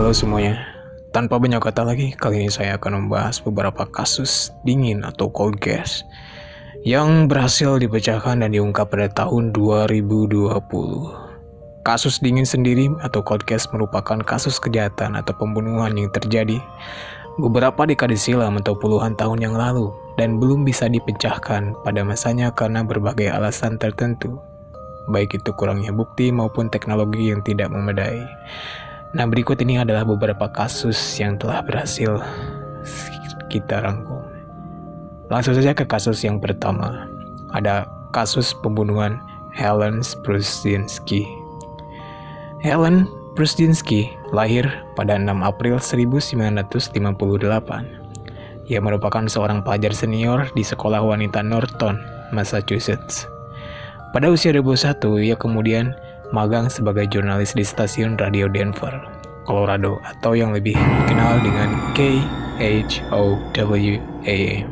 Halo semuanya, tanpa banyak kata lagi, kali ini saya akan membahas beberapa kasus dingin atau cold case yang berhasil dipecahkan dan diungkap pada tahun 2020. Kasus dingin sendiri atau cold case merupakan kasus kejahatan atau pembunuhan yang terjadi beberapa dekade silam atau puluhan tahun yang lalu dan belum bisa dipecahkan pada masanya karena berbagai alasan tertentu, baik itu kurangnya bukti maupun teknologi yang tidak memadai. Nah, berikut ini adalah beberapa kasus yang telah berhasil kita rangkum. Langsung saja ke kasus yang pertama. Ada kasus pembunuhan Helen Pruszynski. Helen Pruszynski lahir pada 6 April 1958. Ia merupakan seorang pelajar senior di sekolah wanita Norton, Massachusetts. Pada usia 21, ia kemudian magang sebagai jurnalis di stasiun radio Denver, Colorado, atau yang lebih dikenal dengan KHOW AM.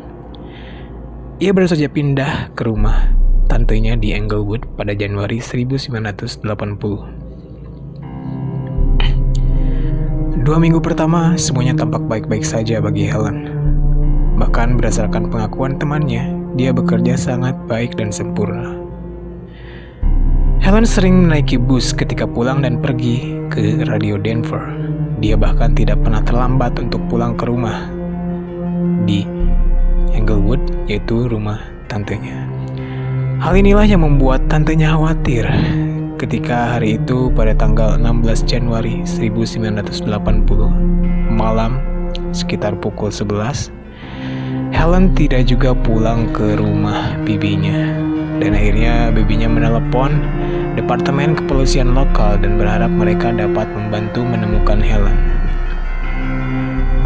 Ia baru saja pindah ke rumah tantenya di Englewood pada Januari 1980. 2 minggu pertama, semuanya tampak baik-baik saja bagi Helen. Bahkan berdasarkan pengakuan temannya, dia bekerja sangat baik dan sempurna. Helen sering menaiki bus ketika pulang dan pergi ke radio Denver. Dia bahkan tidak pernah terlambat untuk pulang ke rumah di Englewood, yaitu rumah tantenya. Hal inilah yang membuat tantenya khawatir ketika hari itu pada tanggal 16 Januari 1980 malam sekitar pukul 11, Helen tidak juga pulang ke rumah bibinya. Dan akhirnya bibinya menelepon Departemen Kepolisian lokal dan berharap mereka dapat membantu menemukan Helen.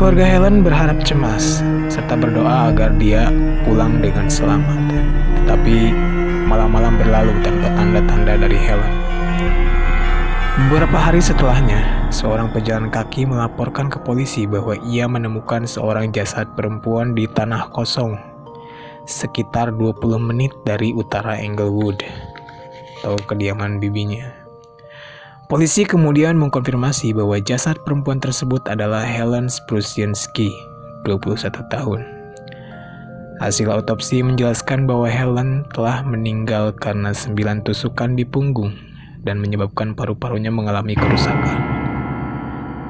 Keluarga Helen berharap cemas serta berdoa agar dia pulang dengan selamat. Tetapi malam-malam berlalu tanpa tanda-tanda dari Helen. Beberapa hari setelahnya, seorang pejalan kaki melaporkan ke polisi bahwa ia menemukan seorang jasad perempuan di tanah kosong sekitar 20 menit dari utara Englewood atau kediaman bibinya. Polisi kemudian mengkonfirmasi bahwa jasad perempuan tersebut adalah Helen Pruszynski, 21 tahun. Hasil autopsi menjelaskan bahwa Helen telah meninggal karena 9 tusukan di punggung dan menyebabkan paru-parunya mengalami kerusakan.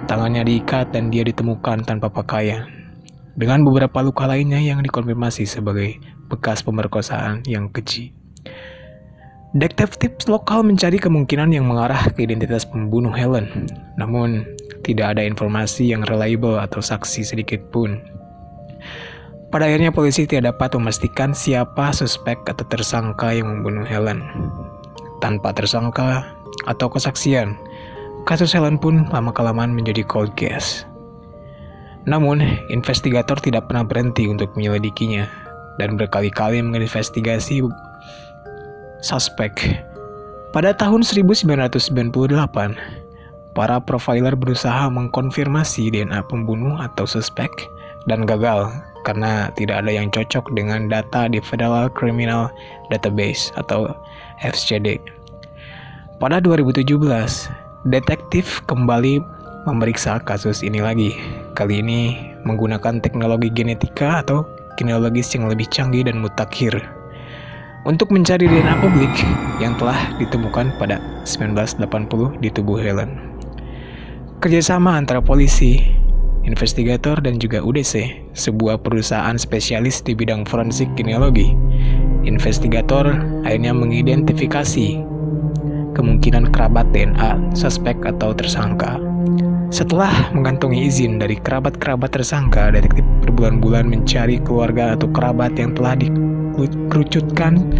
Tangannya diikat dan dia ditemukan tanpa pakaian, dengan beberapa luka lainnya yang dikonfirmasi sebagai bekas pemerkosaan yang keji. Detektif lokal mencari kemungkinan yang mengarah ke identitas pembunuh Helen, namun tidak ada informasi yang reliable atau saksi sedikit pun. Pada akhirnya polisi tidak dapat memastikan siapa suspek atau tersangka yang membunuh Helen. Tanpa tersangka atau kesaksian, kasus Helen pun lama-kelamaan menjadi cold case. Namun, investigator tidak pernah berhenti untuk menyelidikinya dan berkali-kali menginvestigasi suspek. Pada tahun 1998, para profiler berusaha mengkonfirmasi DNA pembunuh atau suspek dan gagal karena tidak ada yang cocok dengan data di Federal Criminal Database atau FCD. Pada 2017, detektif kembali memeriksa kasus ini lagi, kali ini menggunakan teknologi genetika atau genealogis yang lebih canggih dan mutakhir untuk mencari DNA publik yang telah ditemukan pada 1980 di tubuh Helen. Kerjasama antara polisi, investigator, dan juga UDC, sebuah perusahaan spesialis di bidang forensik genealogi. Investigator akhirnya mengidentifikasi kemungkinan kerabat DNA suspek atau tersangka. Setelah mengantongi izin dari kerabat-kerabat tersangka, detektif berbulan-bulan mencari keluarga atau kerabat yang telah dikerucutkan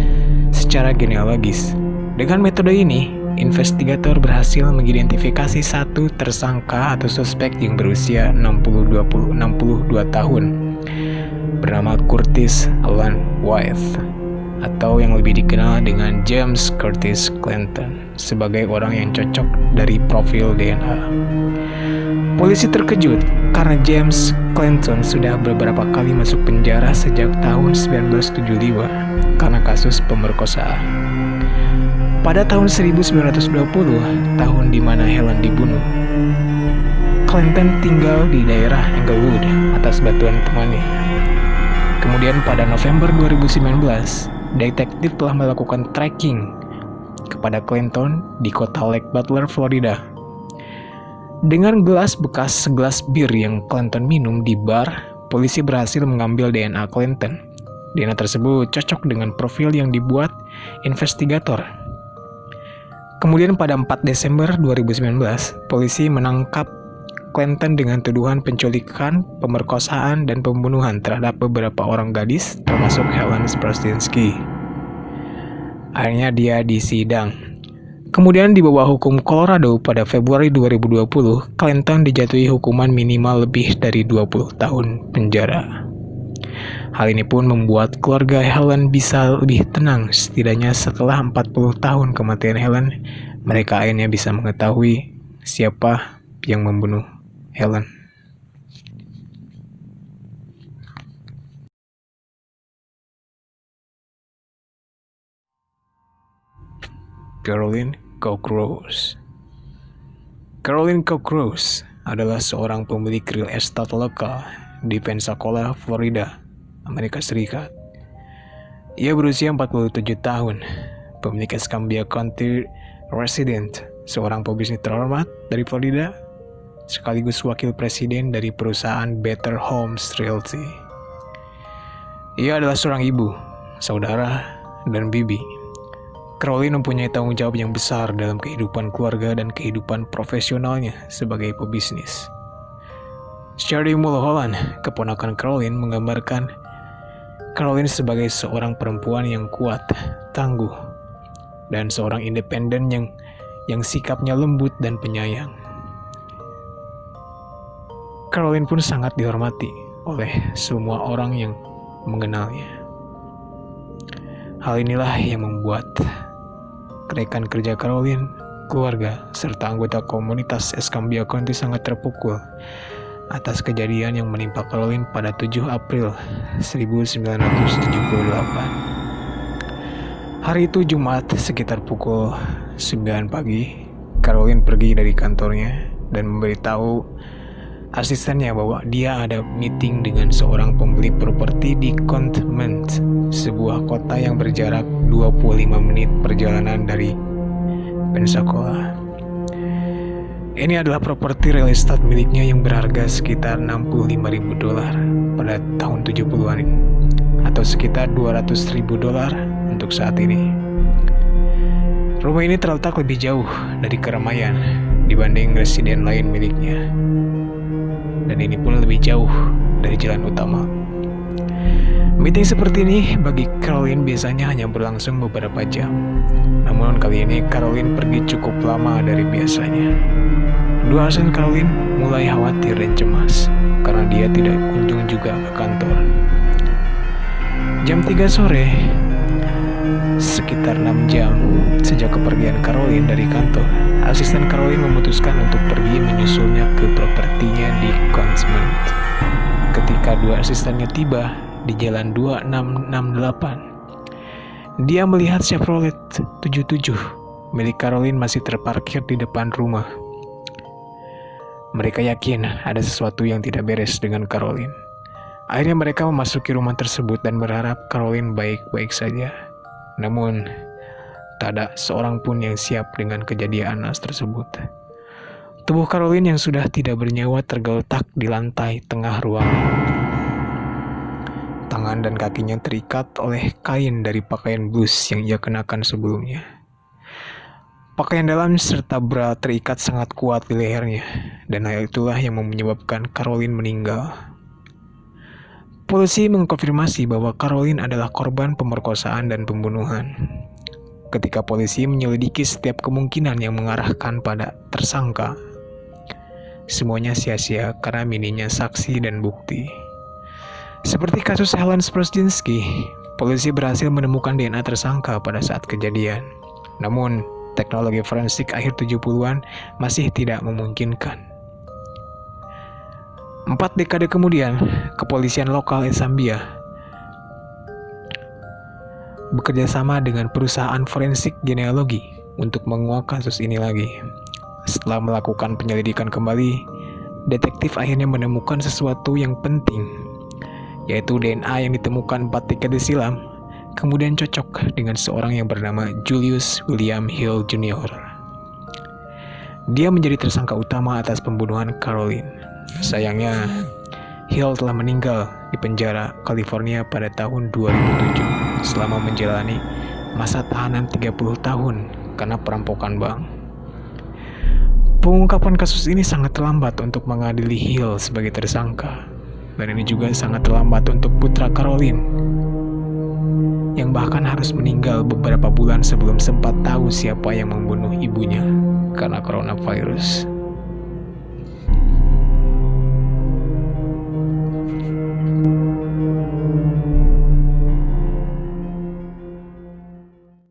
secara genealogis. Dengan metode ini, investigator berhasil mengidentifikasi satu tersangka atau suspek yang berusia 62 tahun, bernama Curtis Alan Wythe, atau yang lebih dikenal dengan James Curtis Clinton, sebagai orang yang cocok dari profil DNA. Polisi terkejut karena James Clinton sudah beberapa kali masuk penjara sejak tahun 1975 karena kasus pemerkosaan. Pada tahun 1920, tahun di mana Helen dibunuh, Clinton tinggal di daerah Englewood atas bantuan temannya. Kemudian pada November 2019, detektif telah melakukan tracking kepada Clinton di kota Lake Butler, Florida. Dengan bekas segelas bir yang Clinton minum di bar, polisi berhasil mengambil DNA Clinton. DNA tersebut cocok dengan profil yang dibuat investigator. Kemudian pada 4 Desember 2019, polisi menangkap Clinton dengan tuduhan penculikan, pemerkosaan, dan pembunuhan terhadap beberapa orang gadis, termasuk Helen Sprustinsky. Akhirnya dia disidang. Kemudian di bawah hukum Colorado pada Februari 2020, Clinton dijatuhi hukuman minimal lebih dari 20 tahun penjara. Hal ini pun membuat keluarga Helen bisa lebih tenang. Setidaknya setelah 40 tahun kematian Helen, mereka akhirnya bisa mengetahui siapa yang membunuh Helen. Caroline Cockroach. Caroline Cockroach adalah seorang pemilik real estate lokal di Pensacola, Florida, Amerika Serikat. Ia berusia 47 tahun, pemilik Escambia County resident, seorang pebisnis terhormat dari Florida, sekaligus wakil presiden dari perusahaan Better Homes Realty. Ia adalah seorang ibu, saudara, dan bibi. Caroline mempunyai tanggung jawab yang besar dalam kehidupan keluarga dan kehidupan profesionalnya sebagai pebisnis. Sherry Mulholland, keponakan Caroline, menggambarkan Caroline sebagai seorang perempuan yang kuat, tangguh, dan seorang independen yang sikapnya lembut dan penyayang. Caroline pun sangat dihormati oleh semua orang yang mengenalnya. Hal inilah yang membuat rekan kerja Caroline, keluarga, serta anggota komunitas Escambia County sangat terpukul atas kejadian yang menimpa Caroline pada 7 April 1978. Hari itu Jumat sekitar pukul 9 pagi, Caroline pergi dari kantornya dan memberitahu asistennya bahwa dia ada meeting dengan seorang pembeli properti di Contment, sebuah kota yang berjarak 25 menit perjalanan dari Pensacola. Ini adalah properti real estate miliknya yang berharga sekitar $65.000 pada tahun 70-an atau sekitar $200.000 untuk saat ini. Rumah ini terletak lebih jauh dari keramaian dibanding residen lain miliknya, dan ini pun lebih jauh dari jalan utama. Meeting seperti ini bagi Caroline biasanya hanya berlangsung beberapa jam. Namun kali ini Caroline pergi cukup lama dari biasanya. Dua asisten Caroline mulai khawatir dan cemas karena dia tidak kunjung juga ke kantor. Jam 3 sore, sekitar 6 jam sejak kepergian Caroline dari kantor, asisten Caroline memutuskan untuk pergi menyusulnya ke propertinya di Contment. Ketika dua asistennya tiba di jalan 2668, dia melihat Chevrolet 77 milik Caroline masih terparkir di depan rumah. Mereka yakin ada sesuatu yang tidak beres dengan Caroline. Akhirnya mereka memasuki rumah tersebut dan berharap Caroline baik-baik saja. Namun, tak ada seorang pun yang siap dengan kejadian naas tersebut. Tubuh Caroline yang sudah tidak bernyawa tergeletak di lantai tengah ruangan. Tangan dan kakinya terikat oleh kain dari pakaian blus yang ia kenakan sebelumnya. Pakaian dalam serta bra terikat sangat kuat di lehernya, dan hal itulah yang menyebabkan Caroline meninggal. Polisi mengkonfirmasi bahwa Caroline adalah korban pemerkosaan dan pembunuhan. Ketika polisi menyelidiki setiap kemungkinan yang mengarahkan pada tersangka, semuanya sia-sia karena minimnya saksi dan bukti. Seperti kasus Helen Sprustinsky, polisi berhasil menemukan DNA tersangka pada saat kejadian. Namun, teknologi forensik akhir 70-an masih tidak memungkinkan. 4 dekade kemudian, kepolisian lokal Escambia bekerja sama dengan perusahaan forensik genealogi untuk menguak kasus ini lagi. Setelah melakukan penyelidikan kembali, detektif akhirnya menemukan sesuatu yang penting, yaitu DNA yang ditemukan 4 dekade silam, kemudian cocok dengan seorang yang bernama Julius William Hill Jr. Dia menjadi tersangka utama atas pembunuhan Caroline. Sayangnya, Hill telah meninggal di penjara California pada tahun 2007 selama menjalani masa tahanan 30 tahun karena perampokan bank. Pengungkapan kasus ini sangat terlambat untuk mengadili Hill sebagai tersangka, dan ini juga sangat terlambat untuk putra Caroline, yang bahkan harus meninggal beberapa bulan sebelum sempat tahu siapa yang membunuh ibunya karena coronavirus.